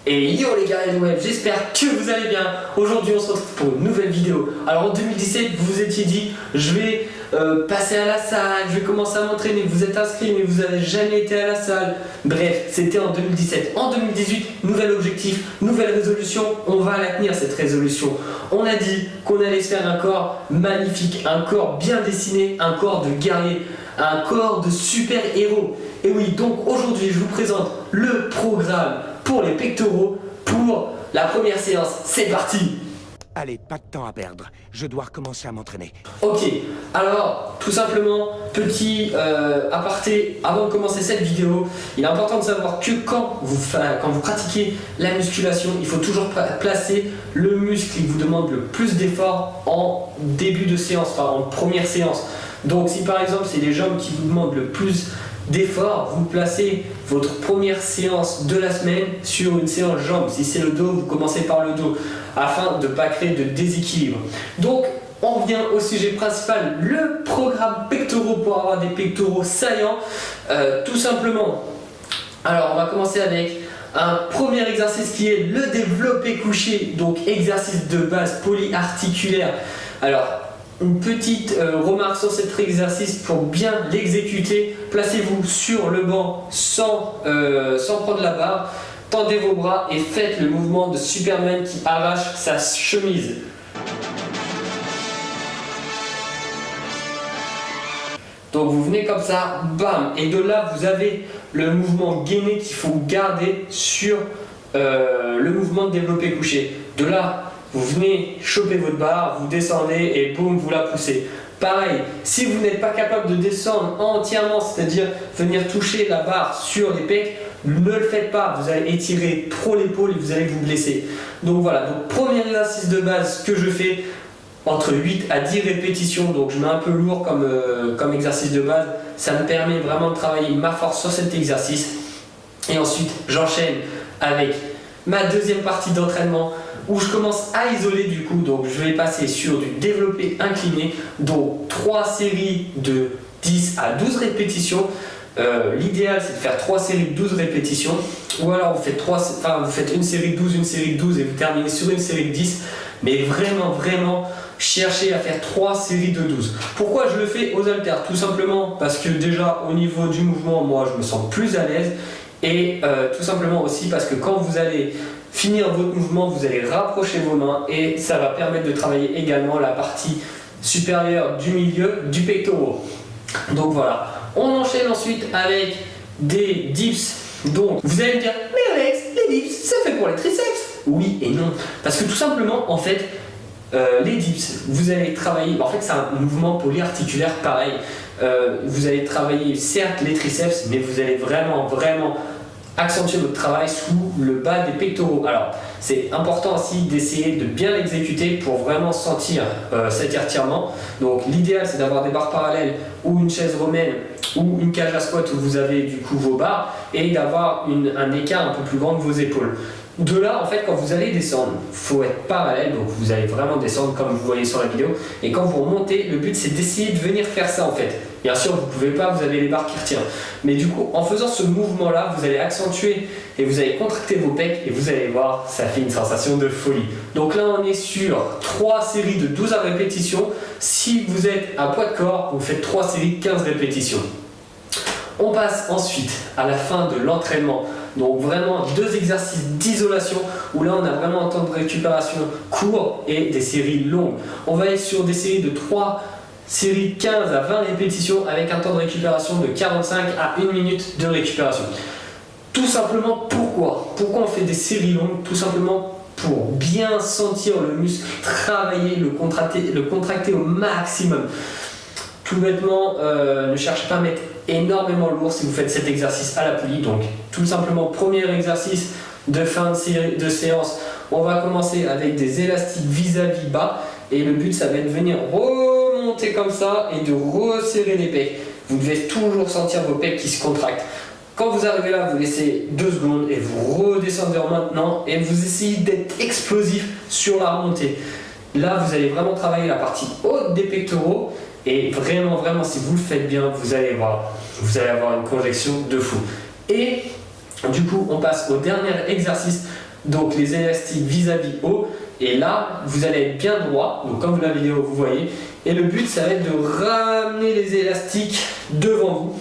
Et yo les gars du web, j'espère que vous allez bien. Aujourd'hui on se retrouve pour une nouvelle vidéo. Alors en 2017 vous vous étiez dit je vais passer à la salle, je vais commencer à m'entraîner, vous êtes inscrit mais vous n'avez jamais été à la salle. Bref, c'était en 2017. En 2018, nouvel objectif, nouvelle résolution, on va la tenir cette résolution. On a dit qu'on allait se faire un corps magnifique, un corps bien dessiné, un corps de guerrier, un corps de super-héros. Et oui, donc aujourd'hui je vous présente le programme pour les pectoraux pour la première séance. C'est parti! Allez, pas de temps à perdre. Je dois recommencer à m'entraîner. Ok, alors tout simplement, petit aparté, avant de commencer cette vidéo, il est important de savoir que quand vous pratiquez la musculation, il faut toujours placer le muscle qui vous demande le plus d'effort en début de séance, enfin en première séance. Donc si par exemple c'est les jambes qui vous demandent le plus d'effort, vous placez votre première séance de la semaine sur une séance jambes. Si c'est le dos, vous commencez par le dos afin de ne pas créer de déséquilibre. Donc on revient au sujet principal, le programme pectoraux pour avoir des pectoraux saillants. Tout simplement, alors on va commencer avec un premier exercice qui est le développé couché, donc exercice de base polyarticulaire. Alors une petite remarque sur cet exercice pour bien l'exécuter. Placez-vous sur le banc sans prendre la barre. Tendez vos bras et faites le mouvement de Superman qui arrache sa chemise. Donc vous venez comme ça, bam, et de là vous avez le mouvement gainé qu'il faut garder sur le mouvement de développé couché. De là, vous venez choper votre barre, vous descendez et boum, vous la poussez. Pareil, si vous n'êtes pas capable de descendre entièrement, c'est-à-dire venir toucher la barre sur les pecs, ne le faites pas, vous allez étirer trop l'épaule et vous allez vous blesser. Donc voilà, donc premier exercice de base que je fais entre 8 à 10 répétitions, donc je mets un peu lourd comme exercice de base, ça me permet vraiment de travailler ma force sur cet exercice. Et ensuite, j'enchaîne avec ma deuxième partie d'entraînement, où je commence à isoler du coup, donc je vais passer sur du développé incliné, donc 3 séries de 10 à 12 répétitions. L'idéal c'est de faire 3 séries de 12 répétitions, ou alors vous faites une série de 12, une série de 12 et vous terminez sur une série de 10, mais vraiment cherchez à faire 3 séries de 12. Pourquoi je le fais aux haltères? Tout simplement parce que déjà au niveau du mouvement, moi je me sens plus à l'aise, et tout simplement aussi parce que quand vous allez finir votre mouvement, vous allez rapprocher vos mains et ça va permettre de travailler également la partie supérieure du milieu du pectoral. Donc voilà, on enchaîne ensuite avec des dips. Donc vous allez me dire, mais Alex, les dips, ça fait pour les triceps? Oui et non, parce que tout simplement en fait, les dips, vous allez travailler, en fait c'est un mouvement polyarticulaire pareil. Vous allez travailler certes les triceps, mais vous allez vraiment accentuer votre travail sous le bas des pectoraux. Alors c'est important aussi d'essayer de bien l'exécuter pour vraiment sentir cet étirement. Donc l'idéal c'est d'avoir des barres parallèles ou une chaise romaine ou une cage à squat où vous avez du coup vos barres, et d'avoir un écart un peu plus grand de vos épaules. De là, en fait, quand vous allez descendre, il faut être parallèle, donc vous allez vraiment descendre comme vous voyez sur la vidéo, et quand vous remontez, le but c'est d'essayer de venir faire ça en fait. Bien sûr, vous ne pouvez pas, vous avez les barres qui retiennent. Mais du coup, en faisant ce mouvement-là, vous allez accentuer et vous allez contracter vos pecs, et vous allez voir, ça fait une sensation de folie. Donc là, on est sur 3 séries de 12 à répétition. Si vous êtes à poids de corps, vous faites 3 séries de 15 répétitions. On passe ensuite à la fin de l'entraînement. Donc vraiment 2 exercices d'isolation où là on a vraiment un temps de récupération court et des séries longues. On va être sur des séries de 3 séries de 15 à 20 répétitions avec un temps de récupération de 45 à 1 minute de récupération. Tout simplement pourquoi on fait des séries longues? Tout simplement pour bien sentir le muscle travailler, le contracter au maximum. Tout bêtement, ne cherchez pas à mettre énormément lourd si vous faites cet exercice à la poulie. Donc tout simplement, premier exercice de fin de séance, on va commencer avec des élastiques vis-à-vis bas, et le but ça va être de venir remonter comme ça et de resserrer les pecs. Vous devez toujours sentir vos pecs qui se contractent. Quand vous arrivez là, vous laissez 2 secondes et vous redescendez en maintenant, et vous essayez d'être explosif sur la remontée. Là vous allez vraiment travailler la partie haute des pectoraux. Et vraiment, si vous le faites bien, vous allez avoir une conjection de fou. Et du coup, on passe au dernier exercice donc les élastiques vis-à-vis haut, et là vous allez être bien droit, donc comme la vidéo vous voyez, et le but ça va être de ramener les élastiques devant vous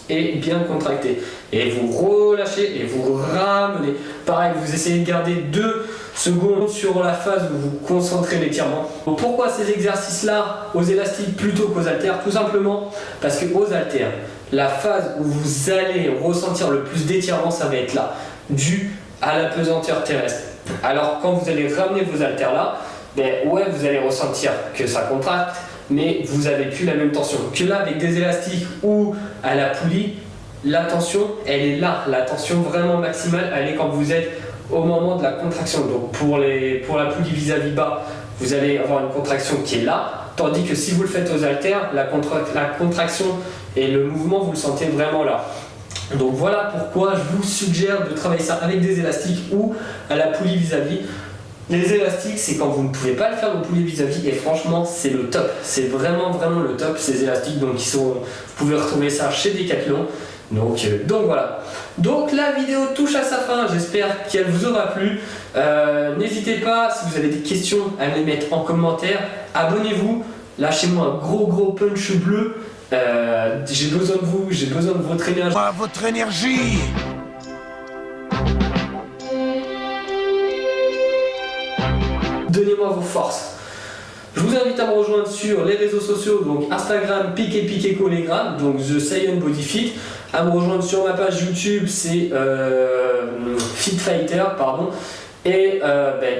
et bien contracter, et vous relâchez et vous ramenez. Pareil, vous essayez de garder 2 secondes sur la phase où vous concentrez l'étirement. Pourquoi ces exercices là aux élastiques plutôt qu'aux haltères? Tout simplement parce que aux haltères, la phase où vous allez ressentir le plus d'étirement, ça va être là, dû à la pesanteur terrestre. Alors quand vous allez ramener vos haltères là, ben ouais, vous allez ressentir que ça contracte, mais vous n'avez plus la même tension. Que là, avec des élastiques ou à la poulie, la tension, elle est là. La tension vraiment maximale, elle est quand vous êtes au moment de la contraction. Donc pour la poulie vis-à-vis bas, vous allez avoir une contraction qui est là, tandis que si vous le faites aux haltères, la contraction et le mouvement, vous le sentez vraiment là. Donc voilà pourquoi je vous suggère de travailler ça avec des élastiques ou à la poulie vis-à-vis. Les élastiques, c'est quand vous ne pouvez pas le faire au poulie vis-à-vis, et franchement c'est le top, c'est vraiment le top ces élastiques. Donc vous pouvez retrouver ça chez Decathlon. Donc voilà. Donc la vidéo touche à sa fin, j'espère qu'elle vous aura plu. N'hésitez pas, si vous avez des questions, à les mettre en commentaire. Abonnez-vous, lâchez-moi un gros punch bleu. J'ai besoin de vous, j'ai besoin de votre énergie. Votre énergie! Donnez-moi vos forces. Je vous invite à me rejoindre sur les réseaux sociaux, donc Instagram, Piqué-Collégramme, donc The Saiyan Body Fit. À me rejoindre sur ma page YouTube, c'est Fit Fighter, pardon. Et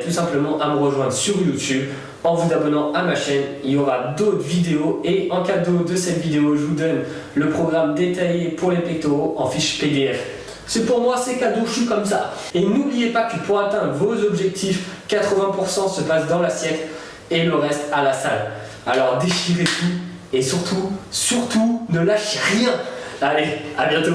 tout simplement à me rejoindre sur YouTube en vous abonnant à ma chaîne. Il y aura d'autres vidéos, et en cadeau de cette vidéo, je vous donne le programme détaillé pour les pectoraux en fiche PDF. C'est pour moi, c'est cadeau, je suis comme ça. Et n'oubliez pas que pour atteindre vos objectifs, 80% se passe dans l'assiette et le reste à la salle. Alors déchirez tout et surtout, ne lâchez rien. Allez, à bientôt.